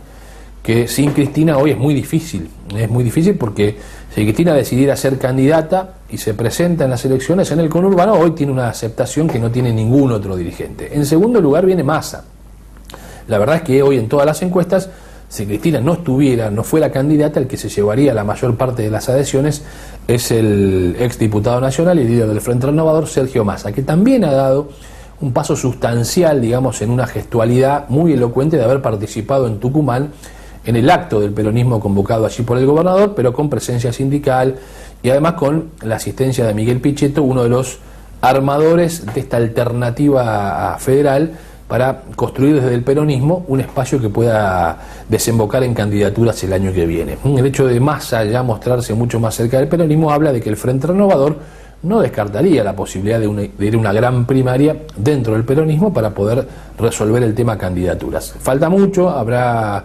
que sin Cristina hoy es muy difícil. Es muy difícil porque si Cristina decidiera ser candidata y se presenta en las elecciones en el conurbano, hoy tiene una aceptación que no tiene ningún otro dirigente. En segundo lugar viene Massa. La verdad es que hoy en todas las encuestas, si Cristina no fuera candidata, el que se llevaría la mayor parte de las adhesiones es el exdiputado nacional y líder del Frente Renovador, Sergio Massa, que también ha dado un paso sustancial, digamos, en una gestualidad muy elocuente de haber participado en Tucumán en el acto del peronismo convocado allí por el gobernador, pero con presencia sindical y además con la asistencia de Miguel Pichetto, uno de los armadores de esta alternativa federal para construir desde el peronismo un espacio que pueda desembocar en candidaturas el año que viene. El hecho de Massa ya mostrarse mucho más cerca del peronismo habla de que el Frente Renovador no descartaría la posibilidad de ir a una gran primaria dentro del peronismo para poder resolver el tema candidaturas. Falta mucho, habrá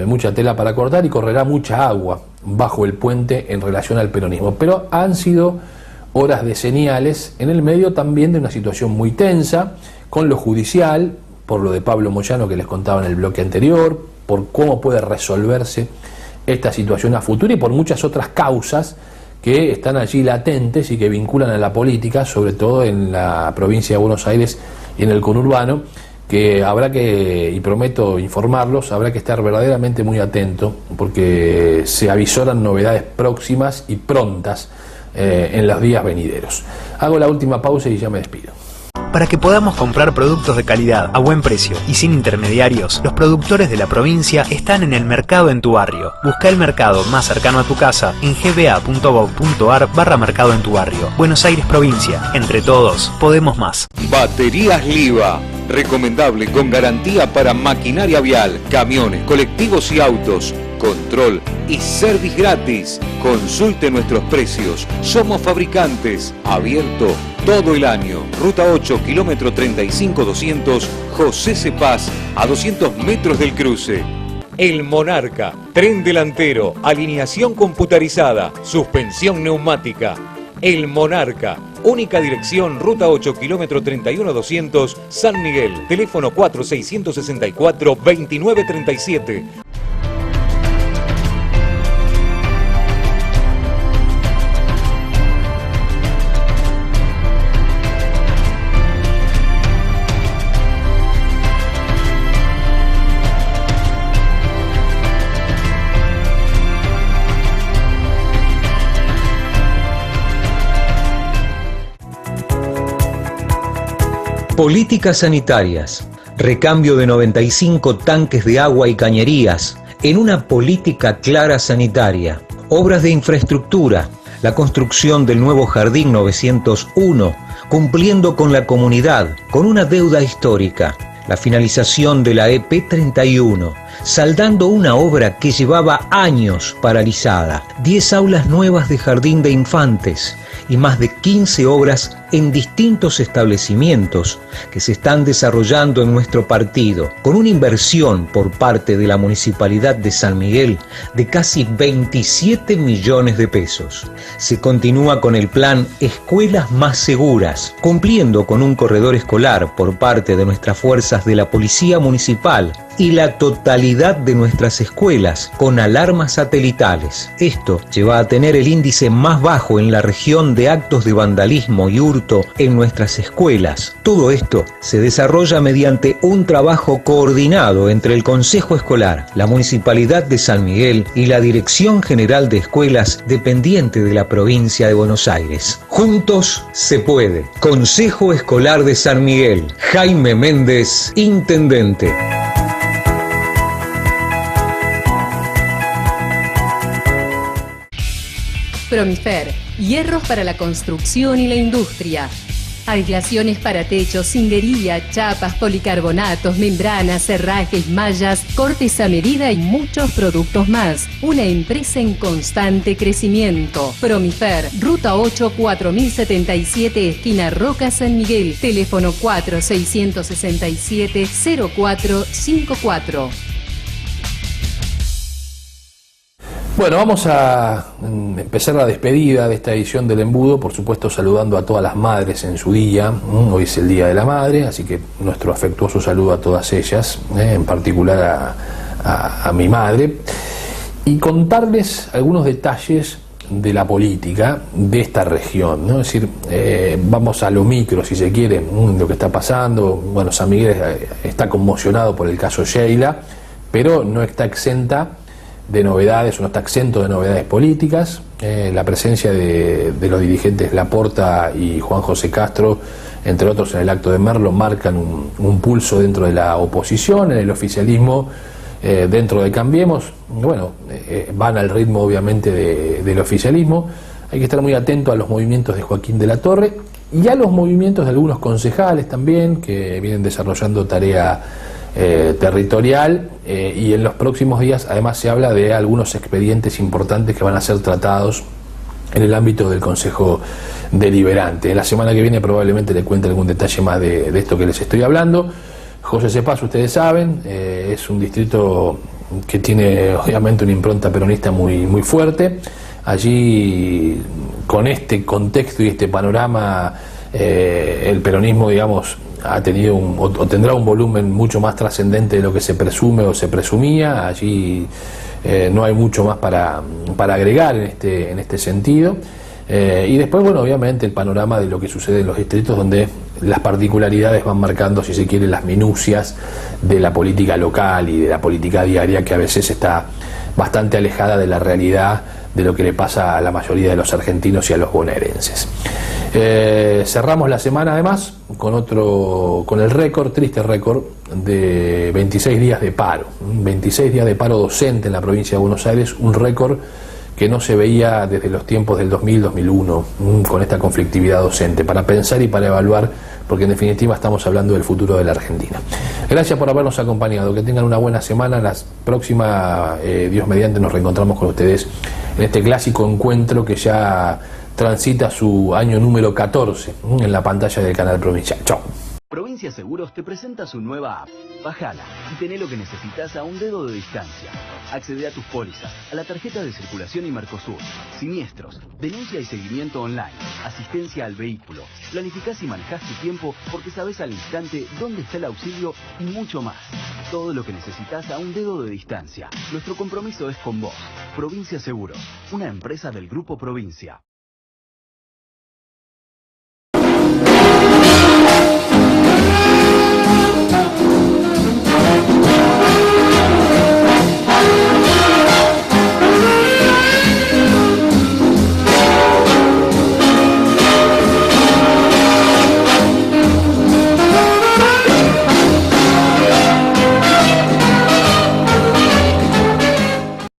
mucha tela para cortar y correrá mucha agua bajo el puente en relación al peronismo, pero han sido horas de señales en el medio también de una situación muy tensa con lo judicial, por lo de Pablo Moyano que les contaba en el bloque anterior, por cómo puede resolverse esta situación a futuro y por muchas otras causas que están allí latentes y que vinculan a la política, sobre todo en la provincia de Buenos Aires y en el conurbano, que habrá que, y prometo informarlos, habrá que estar verdaderamente muy atento porque se avisoran novedades próximas y prontas en los días venideros. Hago la última pausa y ya me despido. Para que podamos comprar productos de calidad a buen precio y sin intermediarios, los productores de la provincia están en el mercado en tu barrio. Busca el mercado más cercano a tu casa en gba.gov.ar/mercado en tu barrio. Buenos Aires Provincia. Entre todos, podemos más. Baterías Liva. Recomendable con garantía para maquinaria vial, camiones, colectivos y autos. Control y service gratis. Consulte nuestros precios. Somos fabricantes. Abierto todo el año. Ruta 8, kilómetro 35-200, José Cepaz, a 200 metros del cruce. El Monarca. Tren delantero. Alineación computarizada. Suspensión neumática. El Monarca. Única dirección, Ruta 8, kilómetro 31-200, San Miguel. Teléfono 4664-2937. Políticas sanitarias, recambio de 95 tanques de agua y cañerías, en una política clara sanitaria, obras de infraestructura, la construcción del nuevo Jardín 901, cumpliendo con la comunidad, con una deuda histórica, la finalización de la EP31, saldando una obra que llevaba años paralizada, 10 aulas nuevas de jardín de infantes, y más de 15 obras en distintos establecimientos que se están desarrollando en nuestro partido, con una inversión por parte de la Municipalidad de San Miguel de casi 27 millones de pesos. Se continúa con el plan Escuelas Más Seguras, cumpliendo con un corredor escolar por parte de nuestras fuerzas de la Policía Municipal y la totalidad de nuestras escuelas con alarmas satelitales. Esto lleva a tener el índice más bajo en la región de actos de vandalismo y hurto en nuestras escuelas. Todo esto se desarrolla mediante un trabajo coordinado entre el Consejo Escolar, la Municipalidad de San Miguel y la Dirección General de Escuelas dependiente de la provincia de Buenos Aires. Juntos se puede. Consejo Escolar de San Miguel. Jaime Méndez, Intendente. Promifer, hierros para la construcción y la industria. Aislaciones para techos, cindería, chapas, policarbonatos, membranas, herrajes, mallas, cortes a medida y muchos productos más. Una empresa en constante crecimiento. Promifer, Ruta 8, 4077, esquina Roca, San Miguel. Teléfono 4667-0454. Bueno, vamos a empezar la despedida de esta edición del Embudo, por supuesto saludando a todas las madres en su día. Hoy es el Día de la Madre, así que nuestro afectuoso saludo a todas ellas, en particular a mi madre, y contarles algunos detalles de la política de esta región, ¿no? Es decir, vamos a lo micro, si se quiere, lo que está pasando. Bueno, San Miguel está conmocionado por el caso Sheila, pero no está exenta de novedades, o no está exento de novedades políticas. La presencia de los dirigentes Laporta y Juan José Castro, entre otros en el acto de Merlo, marcan un pulso dentro de la oposición. En el oficialismo, dentro de Cambiemos, bueno, van al ritmo obviamente del oficialismo. Hay que estar muy atento a los movimientos de Joaquín de la Torre y a los movimientos de algunos concejales también, que vienen desarrollando tarea territorial, y en los próximos días además se habla de algunos expedientes importantes que van a ser tratados en el ámbito del Consejo Deliberante. La semana que viene probablemente le cuente algún detalle más de esto que les estoy hablando. José Cepaz, ustedes saben, es un distrito que tiene obviamente una impronta peronista muy fuerte. Allí, con este contexto y este panorama, el peronismo, digamos, ha tenido o tendrá un volumen mucho más trascendente de lo que se presume o se presumía. Allí no hay mucho más para agregar en este sentido. Y después, bueno, obviamente el panorama de lo que sucede en los distritos, donde las particularidades van marcando, si se quiere, las minucias de la política local y de la política diaria, que a veces está bastante alejada de la realidad de lo que le pasa a la mayoría de los argentinos y a los bonaerenses. Cerramos la semana además con el récord, triste récord, de 26 días de paro. 26 días de paro docente en la provincia de Buenos Aires, un récord que no se veía desde los tiempos del 2000-2001, con esta conflictividad docente, para pensar y para evaluar, porque en definitiva estamos hablando del futuro de la Argentina. Gracias por habernos acompañado, que tengan una buena semana. La próxima, Dios mediante, nos reencontramos con ustedes en este clásico encuentro que ya transita su año número 14 en la pantalla del canal provincial. Chao. Provincia Seguros te presenta su nueva app. Bájala y tené lo que necesitas a un dedo de distancia. Accede a tus pólizas, a la tarjeta de circulación y Mercosur, siniestros, denuncia y seguimiento online, asistencia al vehículo. Planificás y manejás tu tiempo porque sabes al instante dónde está el auxilio y mucho más. Todo lo que necesitas a un dedo de distancia. Nuestro compromiso es con vos. Provincia Seguros, una empresa del Grupo Provincia.